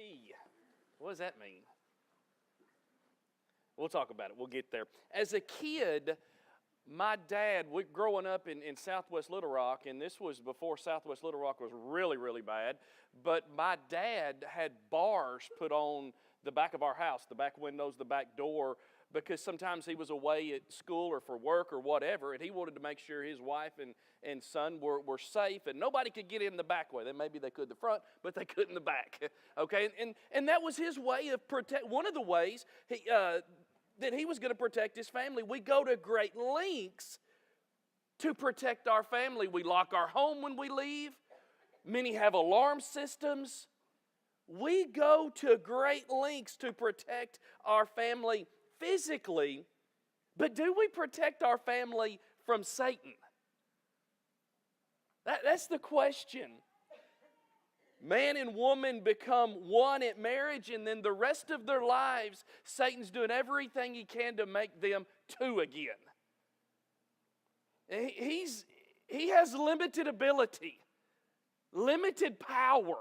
QFT. What does that mean? We'll talk about it. We'll get there. As a kid, my dad, growing up in Southwest Little Rock, and this was before Southwest Little Rock was really, really bad, but my dad had bars put on the back of our house, the back windows, the back door, because sometimes he was away at school or for work or whatever, and he wanted to make sure his wife and son were safe, and nobody could get in the back way. Maybe they could the front, but they couldn't the back. Okay, and that was his way of protect. One of the ways that he was going to protect his family. We go to great lengths to protect our family. We lock our home when we leave. Many have alarm systems. We go to great lengths to protect our family physically, but do we protect our family from Satan? That's the question. Man and woman become one at marriage, and then the rest of their lives, Satan's doing everything he can to make them two again. He has limited ability, limited power.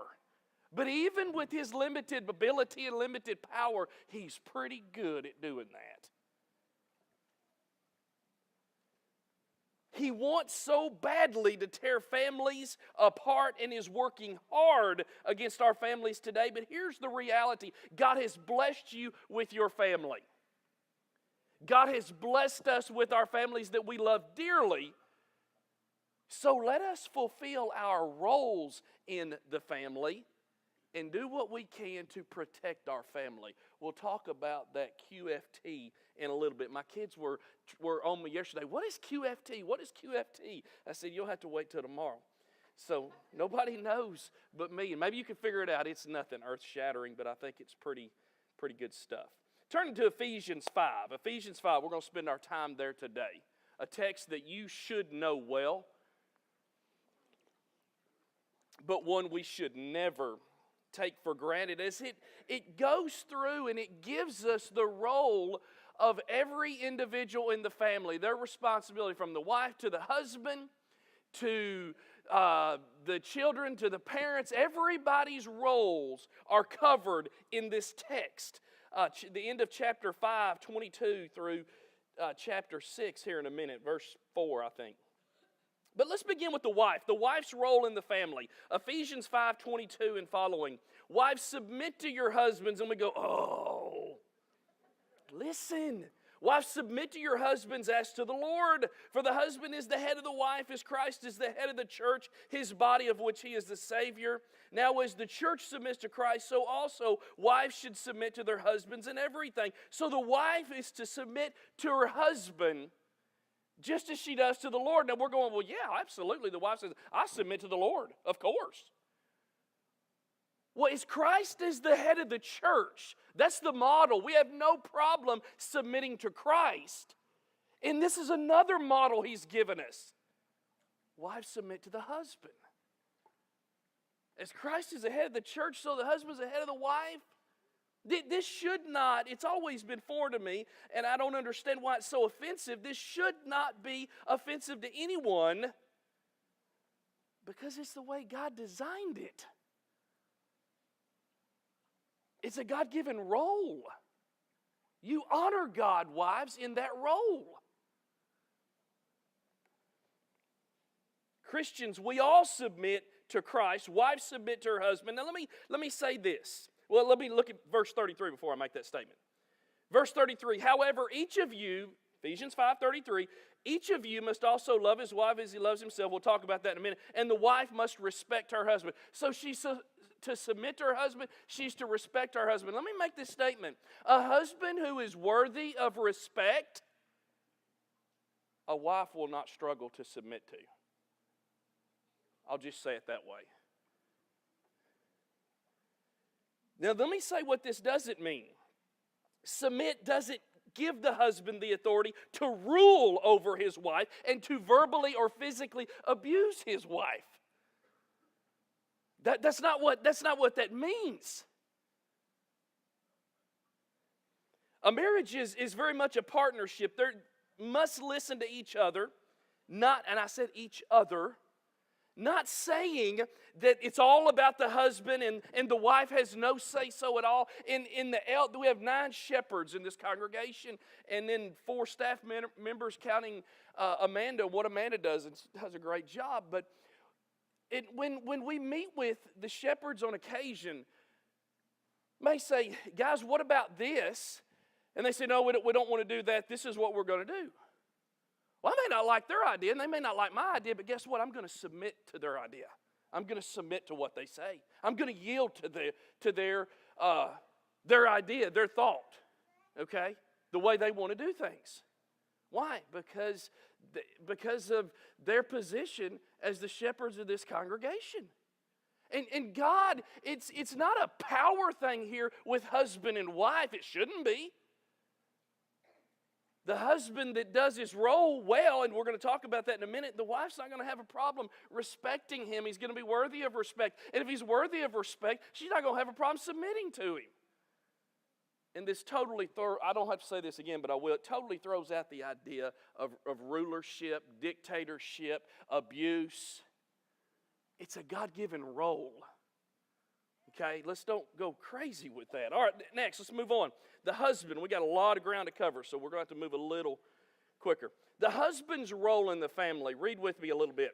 But even with his limited ability and limited power, he's pretty good at doing that. He wants so badly to tear families apart and is working hard against our families today. But here's the reality. God has blessed you with your family. God has blessed us with our families that we love dearly. So let us fulfill our roles in the family and do what we can to protect our family. We'll talk about that QFT in a little bit. My kids were on me yesterday. What is QFT? What is QFT? I said, you'll have to wait till tomorrow. So nobody knows but me. And maybe you can figure it out. It's nothing earth-shattering, but I think it's pretty good stuff. Turning to Ephesians 5. Ephesians 5, we're going to spend our time there today. A text that you should know well, but one we should never take for granted, as it goes through and it gives us the role of every individual in the family, their responsibility, from the wife to the husband to the children to the parents. Everybody's roles are covered in this text. The end of chapter 5, 22 through chapter 6 here in a minute, verse 4, I think. But let's begin with the wife. The wife's role in the family. Ephesians 5:22 and following. Wives, submit to your husbands. And we go, oh, listen. Wives, submit to your husbands as to the Lord. For the husband is the head of the wife, as Christ is the head of the church, his body, of which he is the Savior. Now as the church submits to Christ, so also wives should submit to their husbands in everything. So the wife is to submit to her husband just as she does to the Lord. Now we're going, well, yeah, absolutely. The wife says, I submit to the Lord, of course. Well, as Christ is the head of the church, that's the model. We have no problem submitting to Christ. And this is another model he's given us. Wives, submit to the husband. As Christ is the head of the church, so the husband's the head of the wife. This should not, it's always been foreign to me, and I don't understand why it's so offensive. This should not be offensive to anyone because it's the way God designed it. It's a God-given role. You honor God, wives, in that role. Christians, we all submit to Christ. Wives submit to her husband. Now let me say this. Well, let me look at verse 33 before I make that statement. Verse 33, however, each of you, Ephesians 5:33, each of you must also love his wife as he loves himself. We'll talk about that in a minute. And the wife must respect her husband. So she's to submit to her husband. She's to respect her husband. Let me make this statement. A husband who is worthy of respect, a wife will not struggle to submit to. I'll just say it that way. Now, let me say what this doesn't mean. Submit doesn't give the husband the authority to rule over his wife and to verbally or physically abuse his wife. That's not what that means. A marriage is very much a partnership. They must listen to each other, and I said each other, not saying that it's all about the husband and the wife has no say-so at all. We have 9 shepherds in this congregation, and then 4 staff members counting Amanda. What Amanda does a great job. But when we meet with the shepherds on occasion, may say, guys, what about this? And they say, no, we don't want to do that. This is what we're going to do. Well, I may not like their idea, and they may not like my idea, but guess what? I'm going to submit to their idea. I'm going to submit to what they say. I'm going to yield to their idea, their thought, okay? The way they want to do things. Why? Because of their position as the shepherds of this congregation. And God, it's not a power thing here with husband and wife. It shouldn't be. The husband that does his role well, and we're going to talk about that in a minute, the wife's not going to have a problem respecting him. He's going to be worthy of respect. And if he's worthy of respect, she's not going to have a problem submitting to him. And this totally, I don't have to say this again, but I will. It totally throws out the idea of rulership, dictatorship, abuse. It's a God-given role. Okay, let's don't go crazy with that. All right, next, let's move on. The husband, we got a lot of ground to cover, so we're going to have to move a little quicker. The husband's role in the family, read with me a little bit.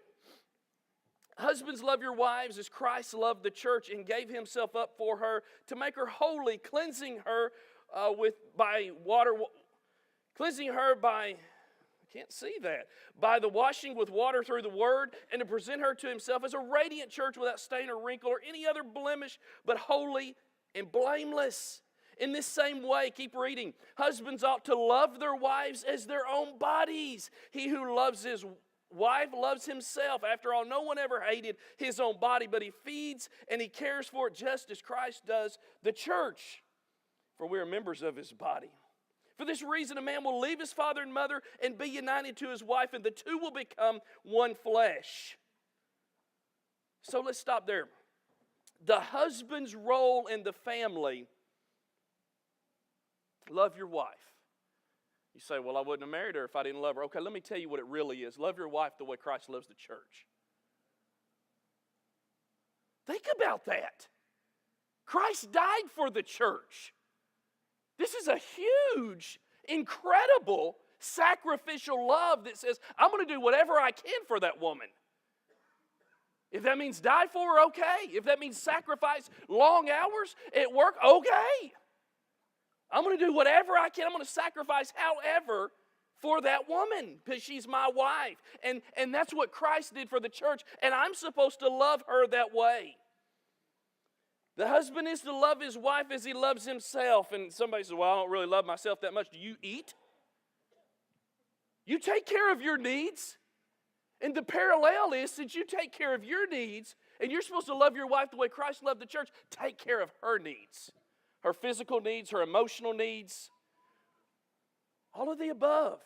Husbands, love your wives as Christ loved the church and gave himself up for her to make her holy, cleansing her by the washing with water through the word, and to present her to himself as a radiant church without stain or wrinkle or any other blemish, but holy and blameless. In this same way, keep reading, husbands ought to love their wives as their own bodies. He who loves his wife loves himself. After all, no one ever hated his own body, but he feeds and he cares for it just as Christ does the church. For we are members of his body. For this reason, a man will leave his father and mother and be united to his wife, and the two will become one flesh. So let's stop there. The husband's role in the family, love your wife. You say, well, I wouldn't have married her if I didn't love her. Okay, let me tell you what it really is. Love your wife the way Christ loves the church. Think about that. Christ died for the church. This is a huge, incredible, sacrificial love that says, I'm going to do whatever I can for that woman. If that means die for her, okay. If that means sacrifice long hours at work, okay. I'm going to do whatever I can. I'm going to sacrifice however for that woman because she's my wife. And that's what Christ did for the church, and I'm supposed to love her that way. The husband is to love his wife as he loves himself. And somebody says, well, I don't really love myself that much. Do you eat? You take care of your needs. And the parallel is, since you take care of your needs, and you're supposed to love your wife the way Christ loved the church, take care of her needs. Her physical needs, her emotional needs. All of the above.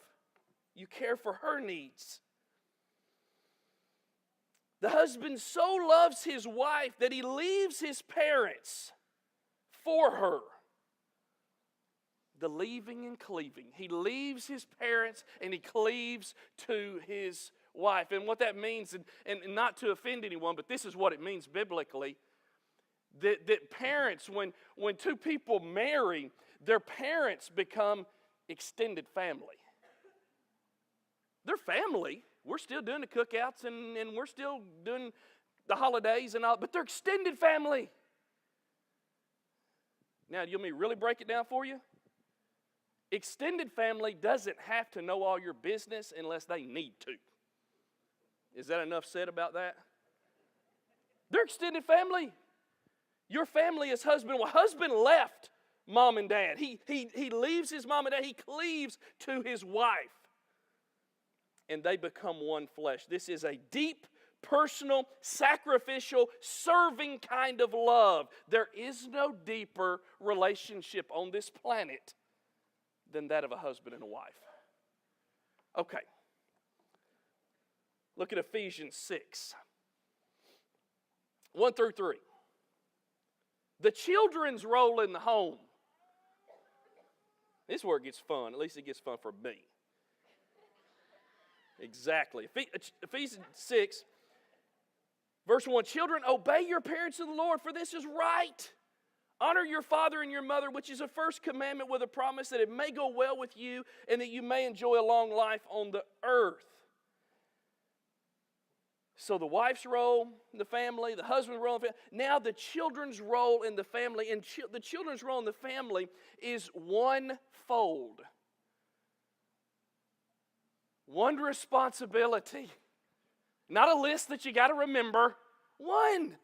You care for her needs. The husband so loves his wife that he leaves his parents for her. The leaving and cleaving. He leaves his parents and he cleaves to his wife. And what that means, and not to offend anyone, but this is what it means biblically, that parents, when two people marry, their parents become extended family. They're family. We're still doing the cookouts and we're still doing the holidays and all, but they're extended family. Now, you want me to really break it down for you? Extended family doesn't have to know all your business unless they need to. Is that enough said about that? They're extended family. Your family is husband. Well, husband left mom and dad. He leaves his mom and dad. He cleaves to his wife. And they become one flesh. This is a deep, personal, sacrificial, serving kind of love. There is no deeper relationship on this planet than that of a husband and a wife. Okay. Look at Ephesians 6. 1 through 3. The children's role in the home. This is where it gets fun. At least it gets fun for me. Exactly. Ephesians 6. Verse 1, children, obey your parents in the Lord, for this is right. Honor your father and your mother, which is a first commandment with a promise that it may go well with you and that you may enjoy a long life on the earth. So the wife's role in the family, the husband's role in the family, now the children's role in the family. And the children's role in the family is one-fold. One responsibility. Not a list that you got to remember. One.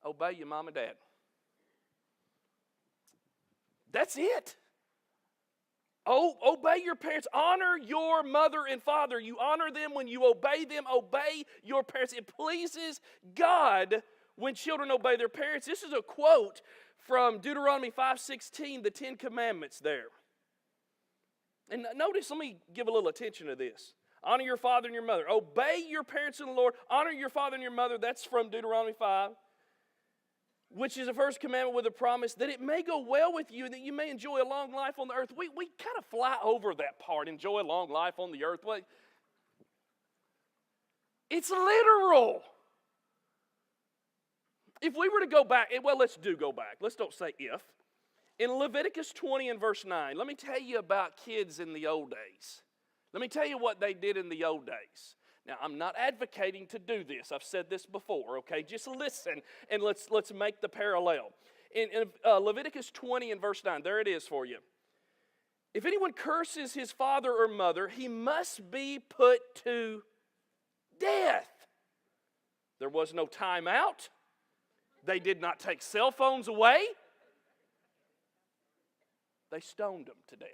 Obey your mom and dad. That's it. Oh, obey your parents. Honor your mother and father. You honor them when you obey them. Obey your parents. It pleases God when children obey their parents. This is a quote from Deuteronomy 5:16, the Ten Commandments there. And notice, let me give a little attention to this. Honor your father and your mother. Obey your parents in the Lord. Honor your father and your mother. That's from Deuteronomy 5. Which is the first commandment with a promise that it may go well with you and that you may enjoy a long life on the earth. We kind of fly over that part, enjoy a long life on the earth. Well, it's literal. If we were to go back, well, let's go back. Let's don't say if. In Leviticus 20 and verse 9, let me tell you about kids in the old days. Let me tell you what they did in the old days. Now, I'm not advocating to do this. I've said this before, okay? Just listen and let's make the parallel. In Leviticus 20 and verse 9, there it is for you. If anyone curses his father or mother, he must be put to death. There was no timeout. They did not take cell phones away. They stoned them to death.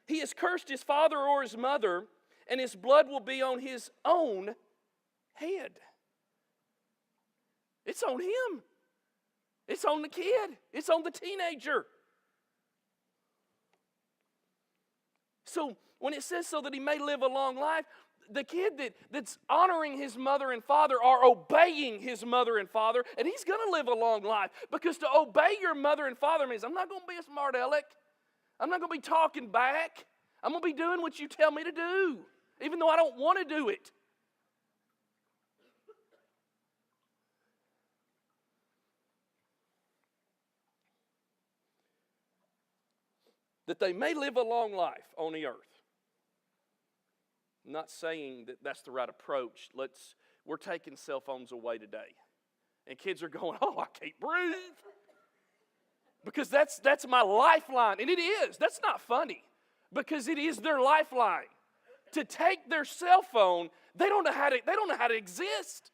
He has cursed his father or his mother, and his blood will be on his own head. It's on him. It's on the kid. It's on the teenager. So when it says so that he may live a long life, the kid that's honoring his mother and father are obeying his mother and father, and he's going to live a long life. Because to obey your mother and father means I'm not going to be a smart aleck. I'm not going to be talking back. I'm going to be doing what you tell me to do, even though I don't want to do it. That they may live a long life on the earth. I'm not saying that that's the right approach. We're taking cell phones away today. And kids are going, oh, I can't breathe. Because that's my lifeline. And it is. That's not funny. Because it is their lifeline. To take their cell phone, they don't know how to exist.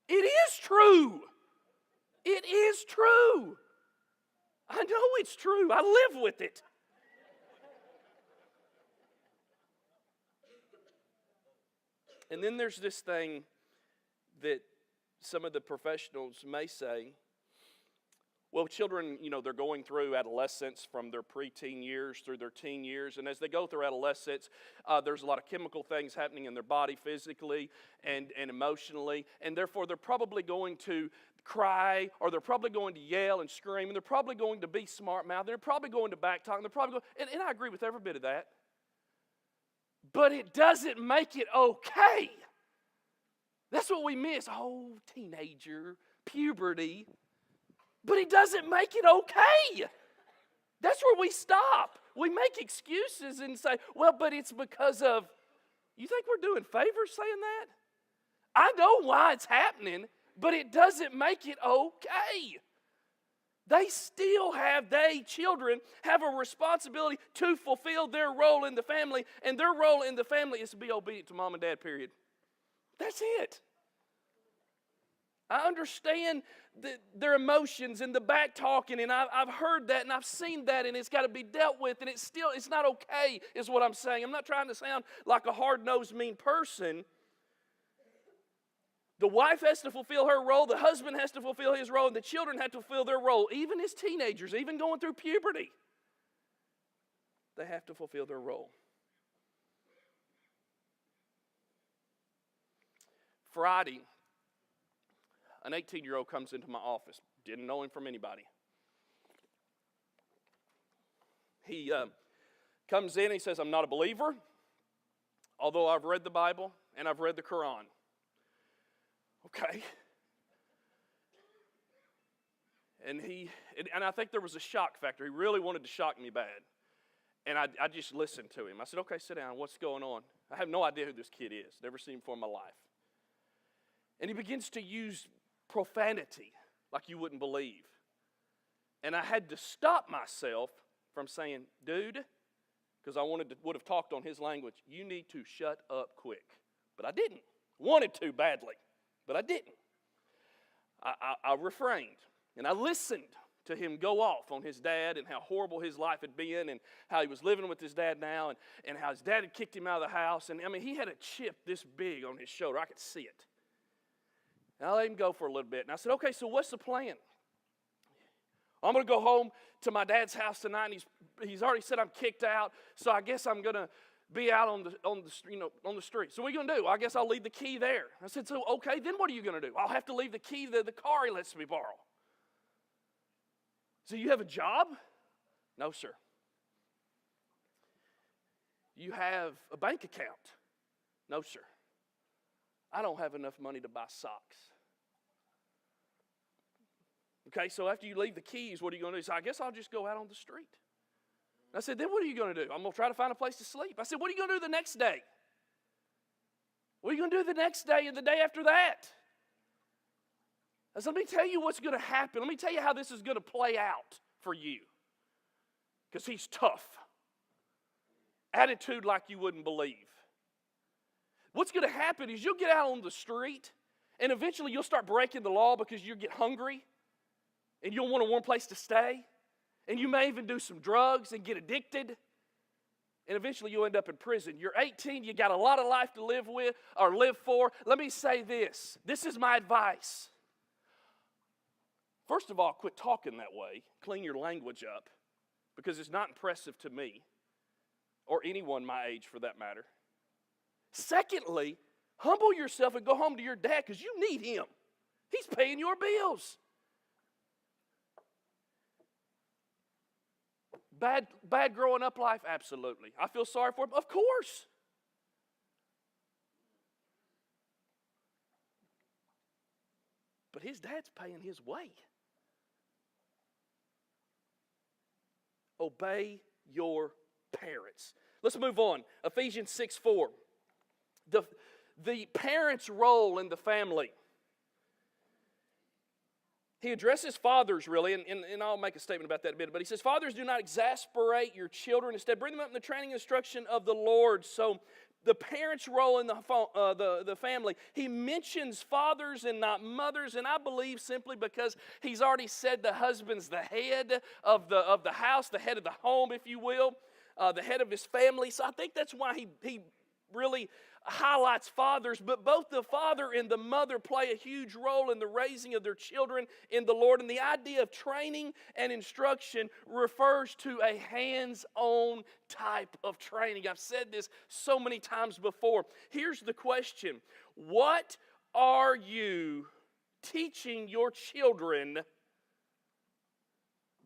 It is true. It is true. I know it's true. I live with it. And then there's this thing that some of the professionals may say, well, children, they're going through adolescence from their preteen years through their teen years. And as they go through adolescence, there's a lot of chemical things happening in their body physically and emotionally. And therefore, they're probably going to cry, or they're probably going to yell and scream, and they're probably going to be smart-mouthed. They're probably going to backtalk. They're probably going, and I agree with every bit of that. But it doesn't make it okay. That's what we miss. Oh, teenager, puberty. But it doesn't make it okay. That's where we stop. We make excuses and say, well, but it's because of, you think we're doing favors saying that? I know why it's happening, but it doesn't make it okay. Children have a responsibility to fulfill their role in the family, and their role in the family is to be obedient to mom and dad, period. That's it. I understand their emotions and the back talking, and I've heard that and I've seen that, and it's got to be dealt with, and it's not okay, is what I'm saying. I'm not trying to sound like a hard-nosed, mean person. The wife has to fulfill her role, the husband has to fulfill his role, and the children have to fulfill their role, even as teenagers, even going through puberty. They have to fulfill their role. Friday, an 18-year-old comes into my office. Didn't know him from anybody. He comes in, he says, I'm not a believer. although I've read the Bible and I've read the Quran. Okay. And I think there was a shock factor. He really wanted to shock me bad. And I just listened to him. I said, okay, sit down. What's going on? I have no idea who this kid is. Never seen him before in my life. And he begins to use profanity like you wouldn't believe. And I had to stop myself from saying, dude, because I would have talked on his language, you need to shut up quick. But I didn't. Wanted to badly, but I didn't. I refrained, and I listened to him go off on his dad and how horrible his life had been and how he was living with his dad now and how his dad had kicked him out of the house. And, I mean, he had a chip this big on his shoulder. I could see it. And I let him go for a little bit. And I said, okay, so what's the plan? I'm going to go home to my dad's house tonight, and he's already said I'm kicked out, so I guess I'm going to be out on the street. So what are you going to do? I guess I'll leave the key there. I said, so okay, then what are you going to do? I'll have to leave the key to the car he lets me borrow. So you have a job? No, sir. You have a bank account? No, sir. I don't have enough money to buy socks. Okay, so after you leave the keys, what are you going to do? So I guess I'll just go out on the street. I said, then what are you going to do? I'm going to try to find a place to sleep. I said, what are you going to do the next day? What are you going to do the next day and the day after that? I said, let me tell you what's going to happen. Let me tell you how this is going to play out for you. Because he's tough. Attitude like you wouldn't believe. What's going to happen is you'll get out on the street, and eventually you'll start breaking the law because you get hungry, and you'll want a warm place to stay. And you may even do some drugs and get addicted. And eventually you'll end up in prison. You're 18, you got a lot of life to live with or live for. Let me say this. This is my advice. First of all, quit talking that way. Clean your language up. Because it's not impressive to me. Or anyone my age for that matter. Secondly, humble yourself and go home to your dad because you need him. He's paying your bills. Bad growing up life? Absolutely. I feel sorry for him? Of course. But his dad's paying his way. Obey your parents. Let's move on. Ephesians 6:4. The parents' role in the family. He addresses fathers, really, and I'll make a statement about that in a bit. But he says, fathers, do not exasperate your children. Instead, bring them up in the training and instruction of the Lord. So the parents' role in the family, he mentions fathers and not mothers, and I believe simply because he's already said the husband's the head of the house, the head of the home, if you will, the head of his family. So I think that's why he really highlights fathers, but both the father and the mother play a huge role in the raising of their children in the Lord. And the idea of training and instruction refers to a hands-on type of training. I've said this so many times before. Here's the question. What are you teaching your children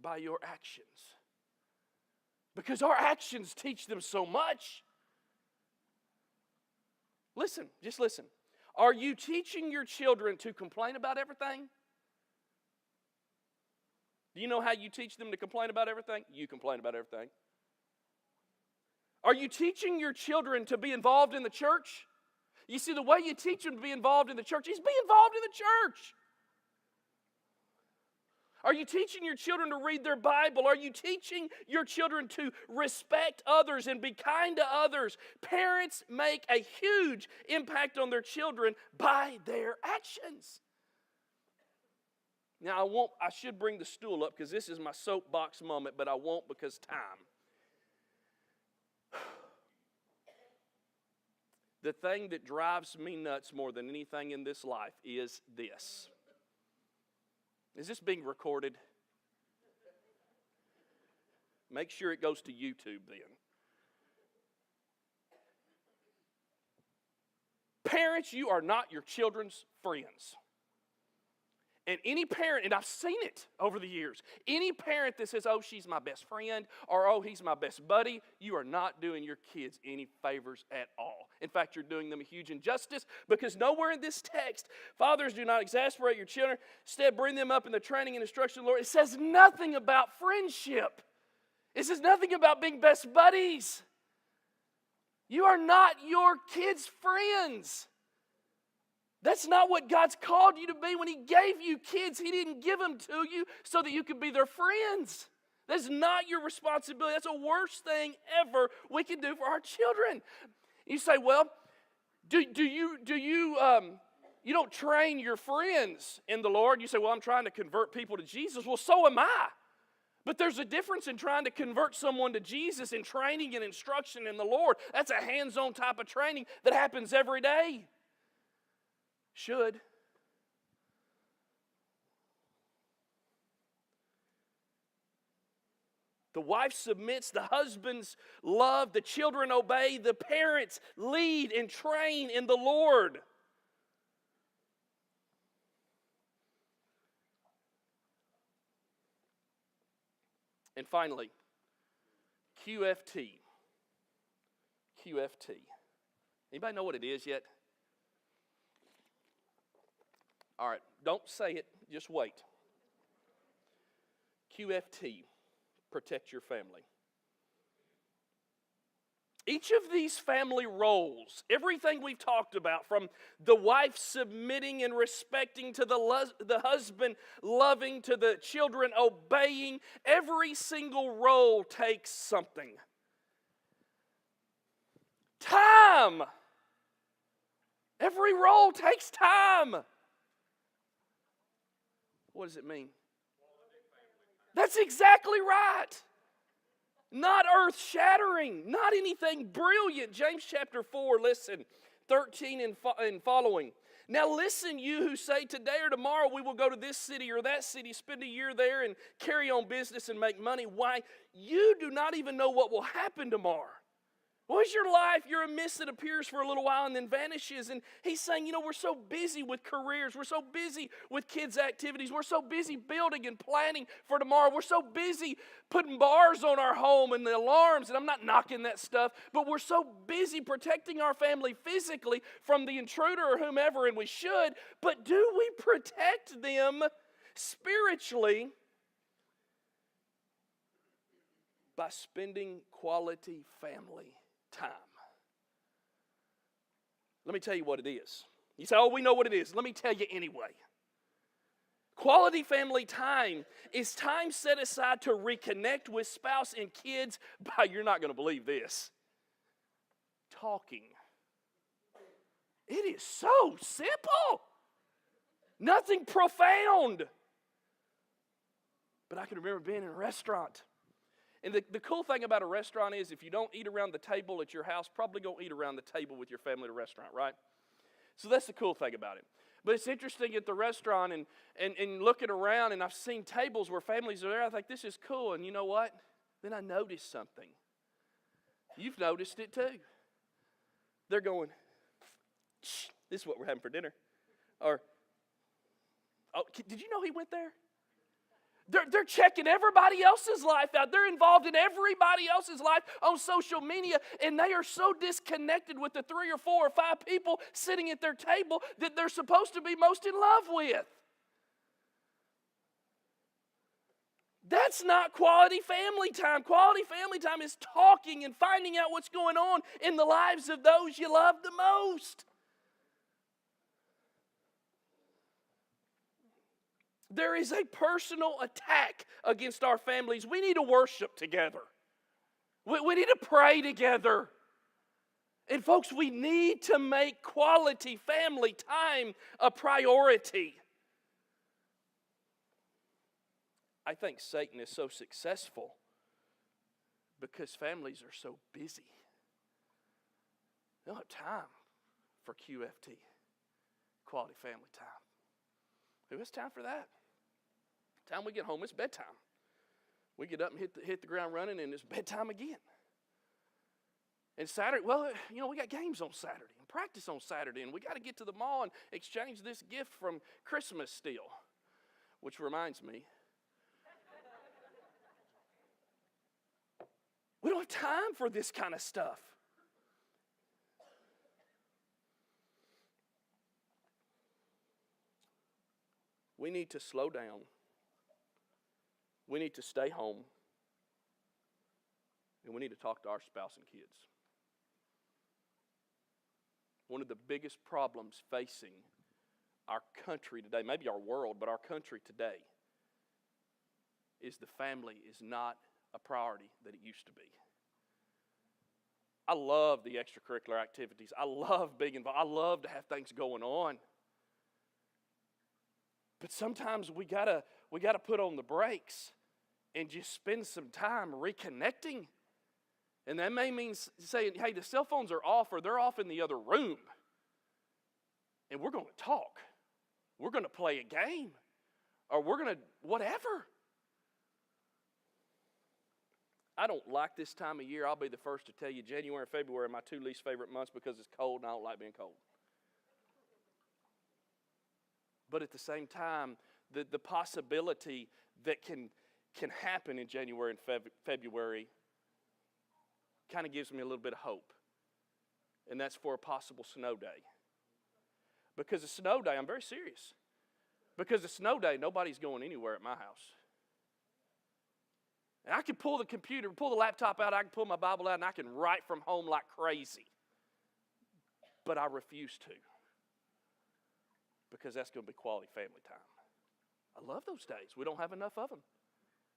by your actions? Because our actions teach them so much. Listen, just listen. Are you teaching your children to complain about everything? Do you know how you teach them to complain about everything? You complain about everything. Are you teaching your children to be involved in the church? You see, the way you teach them to be involved in the church is be involved in the church. Are you teaching your children to read their Bible? Are you teaching your children to respect others and be kind to others? Parents make a huge impact on their children by their actions. Now, I should bring the stool up because this is my soapbox moment, but I won't because time. The thing that drives me nuts more than anything in this life is this. Is this being recorded? Make sure it goes to YouTube then. Parents, you are not your children's friends. And any parent, and I've seen it over the years, any parent that says, oh, she's my best friend, or oh, he's my best buddy, you are not doing your kids any favors at all. In fact, you're doing them a huge injustice because nowhere in this text, fathers, do not exasperate your children. Instead, bring them up in the training and instruction of the Lord. It says nothing about friendship. It says nothing about being best buddies. You are not your kids' friends. That's not what God's called you to be. When He gave you kids, He didn't give them to you so that you could be their friends. That's not your responsibility. That's the worst thing ever we can do for our children. You say, well, you don't train your friends in the Lord. You say, well, I'm trying to convert people to Jesus. Well, so am I. But there's a difference in trying to convert someone to Jesus and training and instruction in the Lord. That's a hands-on type of training that happens every day. Should. The wife submits, the husbands love, the children obey, the parents lead and train in the Lord. And finally, QFT. QFT. Anybody know what it is yet? All right, don't say it, just wait. QFT, protect your family. Each of these family roles, everything we've talked about, from the wife submitting and respecting to the husband loving to the children obeying, every single role takes something. Time. Every role takes time. What does it mean? That's exactly right. Not earth-shattering, not anything brilliant. James chapter 4, listen, 13 and following. Now listen, you who say today or tomorrow we will go to this city or that city, spend a year there and carry on business and make money. Why? You do not even know what will happen tomorrow. What is your life? You're a mist that appears for a little while and then vanishes. And he's saying, we're so busy with careers. We're so busy with kids' activities. We're so busy building and planning for tomorrow. We're so busy putting bars on our home and the alarms. And I'm not knocking that stuff. But we're so busy protecting our family physically from the intruder or whomever, and we should. But do we protect them spiritually by spending quality family time? Let me tell you what it is. You say, we know what it is. Let me tell you anyway. Quality family time is time set aside to reconnect with spouse and kids by, you're not going to believe this, talking. It is so simple. Nothing profound. But I can remember being in a restaurant. And the cool thing about a restaurant is if you don't eat around the table at your house, probably don't eat around the table with your family at a restaurant, right? So that's the cool thing about it. But it's interesting at the restaurant and looking around, and I've seen tables where families are there. I think this is cool. And you know what? Then I noticed something. You've noticed it too. They're going, shh, this is what we're having for dinner. Or, oh, did you know he went there? They're checking everybody else's life out. They're involved in everybody else's life on social media, and they are so disconnected with the 3 or 4 or 5 people sitting at their table that they're supposed to be most in love with. That's not quality family time. Quality family time is talking and finding out what's going on in the lives of those you love the most. There is a personal attack against our families. We need to worship together. We need to pray together. And folks, we need to make quality family time a priority. I think Satan is so successful because families are so busy. They don't have time for QFT, quality family time. Who has time for that? Time we get home, it's bedtime. We get up and hit the ground running, and it's bedtime again. And Saturday, we got games on Saturday and practice on Saturday, and we got to get to the mall and exchange this gift from Christmas still. Which reminds me, we don't have time for this kind of stuff. we need to slow down. We need to stay home. And we need to talk to our spouse and kids. One of the biggest problems facing our country today, maybe our world, but our country today, is the family is not a priority that it used to be. I love the extracurricular activities. I love being involved. I love to have things going on. But sometimes we gotta put on the brakes and just spend some time reconnecting. And that may mean saying, hey, the cell phones are off, or they're off in the other room. And we're going to talk. We're going to play a game. Or we're going to whatever. I don't like this time of year. I'll be the first to tell you, January and February are my two least favorite months because it's cold and I don't like being cold. But at the same time, the possibility that can happen in January and February kind of gives me a little bit of hope. And that's for a possible snow day. Because a snow day, I'm very serious. Because a snow day, nobody's going anywhere at my house. And I can pull the computer, pull the laptop out, I can pull my Bible out, and I can write from home like crazy. But I refuse to. Because that's going to be quality family time. I love those days. We don't have enough of them.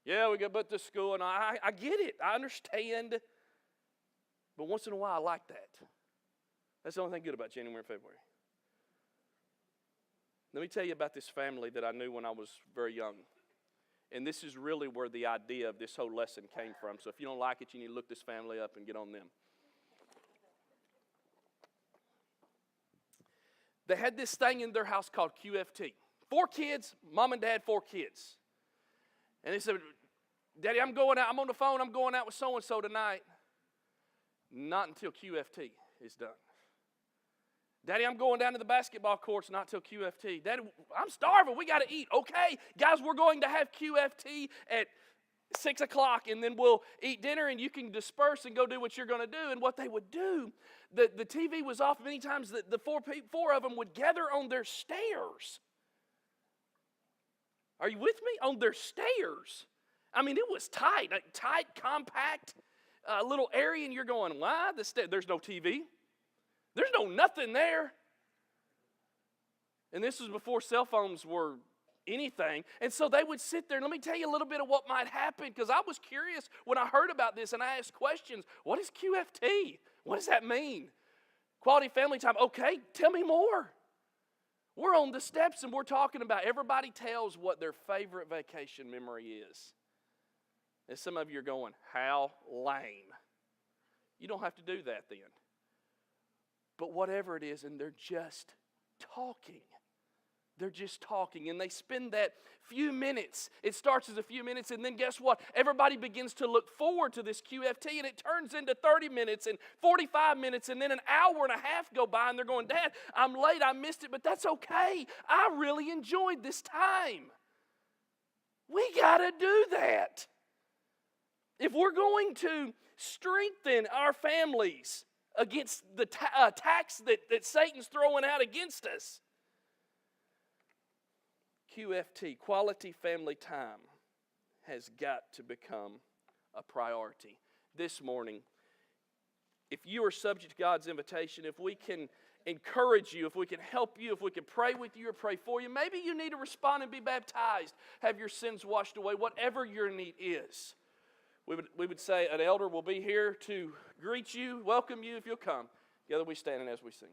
Yeah, we go but to school, and I get it. I understand. But once in a while, I like that. That's the only thing good about January and February. Let me tell you about this family that I knew when I was very young. And this is really where the idea of this whole lesson came from. So if you don't like it, you need to look this family up and get on them. They had this thing in their house called QFT. 4 kids, mom and dad, 4 kids. And they said, Daddy, I'm going out. I'm on the phone. I'm going out with so-and-so tonight. Not until QFT is done. Daddy, I'm going down to the basketball courts, not till QFT. Daddy, I'm starving. We got to eat. Okay, guys, we're going to have QFT at 6 o'clock, and then we'll eat dinner, and you can disperse and go do what you're going to do. And what they would do, the TV was off. Many times the 4 of them would gather on their stairs. Are you with me? On their stairs. I mean, it was tight, compact, little area, and you're going, why? There's no TV. There's no nothing there. And this was before cell phones were anything. And so they would sit there. And let me tell you a little bit of what might happen, because I was curious when I heard about this and I asked questions. What is QFT? What does that mean? Quality family time. Okay, tell me more. We're on the steps and we're talking about everybody tells what their favorite vacation memory is. And some of you are going, how lame. You don't have to do that then. But whatever it is, and they're just talking. They're just talking, and they spend that few minutes. It starts as a few minutes, and then guess what? Everybody begins to look forward to this QFT, and it turns into 30 minutes and 45 minutes, and then an hour and a half go by, and they're going, Dad, I'm late, I missed it, but that's okay. I really enjoyed this time. We got to do that. If we're going to strengthen our families against the attacks that Satan's throwing out against us, QFT, quality family time, has got to become a priority. This morning, if you are subject to God's invitation, if we can encourage you, if we can help you, if we can pray with you or pray for you, maybe you need to respond and be baptized, have your sins washed away, whatever your need is. We would say an elder will be here to greet you, welcome you if you'll come. Together we stand and as we sing.